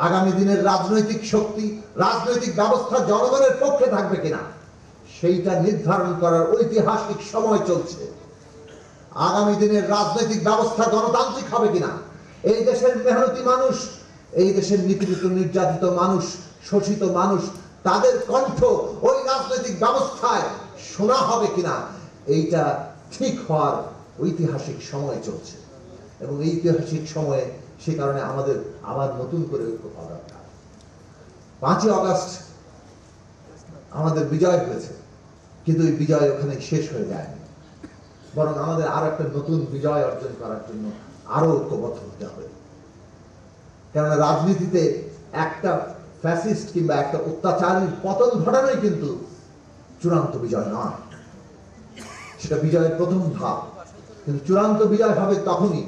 আগামী দিনের রাজনৈতিক শক্তি, রাজনৈতিক ব্যবস্থা জনগণের পক্ষে থাকবে কিনা সেইটা নির্ধারণ করার ঐতিহাসিক সময় চলছে। আগামী দিনের রাজনৈতিক ব্যবস্থা গণতান্ত্রিক হবে কিনা, এই দেশের মেহনতি মানুষ, এই দেশের নিপীড়িত নির্যাতিত মানুষ, শোষিত মানুষ, তাদের কণ্ঠ ওই রাজনৈতিক ব্যবস্থায় শোনা হবে কিনা, এইটা ঠিক হওয়ার ঐতিহাসিক সময় চলছে। এবং এই ঐতিহাসিক সময়ে সে কারণে আমাদের আবার নতুন করে ঐক্য পাওয়া দরকার। 5ই আগস্ট আমাদের বিজয় হয়েছে, কিন্তু এই বিজয় ওখানে শেষ হয়ে যায়নি, বরং আমাদের আরো একটা নতুন বিজয় অর্জন করার জন্য আরো ঐক্যবদ্ধ হতে হবে। কেননা রাজনীতিতে একটা ফ্যাসিস্ট কিংবা একটা অত্যাচারীর পতন ঘটানোই কিন্তু চূড়ান্ত বিজয় নয়, সেটা বিজয়ের প্রথম ধাপ। কিন্তু চূড়ান্ত বিজয় হবে তখনই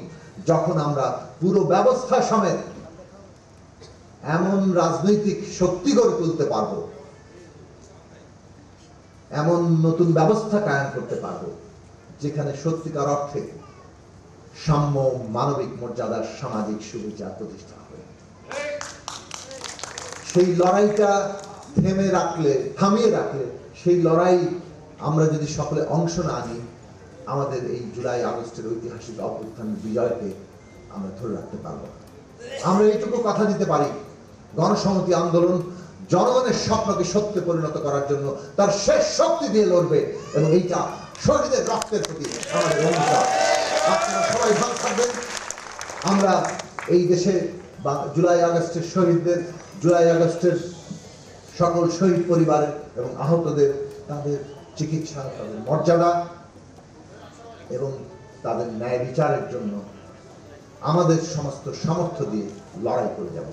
যখন আমরা পুরো ব্যবস্থা সমেত এমন রাজনৈতিক শক্তি গড়ে তুলতে পারবো, এমন নতুন ব্যবস্থা কায়েম করতে পারবো যেখানে সত্যিকার অর্থে সাম্য, মানবিক মর্যাদার সামাজিক সুবিচার প্রতিষ্ঠা হবে। সেই লড়াইটা থামিয়ে রাখলে সেই লড়াই আমরা যদি সকলে অংশ না নিই, আমাদের এই জুলাই আগস্টের ঐতিহাসিক অভ্যুত্থানের বিজয়কে আমরা ধরে রাখতে পারবো না। আমরা এইটুকু কথা দিতে পারি, গণসংহতি আন্দোলন জনগণের স্বপ্নকে সত্যে পরিণত করার জন্য তার শেষ শক্তি দিয়ে লড়বে, এবং এইটা শহীদের রক্তের প্রতি আমাদের অঙ্গীকার। আপনারা সবাই ভালো থাকবেন। আমরা এই দেশে জুলাই আগস্টের শহীদদের, জুলাই আগস্টের সকল শহীদ পরিবারের এবং আহতদের তাদের চিকিৎসা, তাদের মর্যাদা এবং তাদের ন্যায় বিচারের জন্য আমাদের সমস্ত সামর্থ্য দিয়ে লড়াই করে যাব।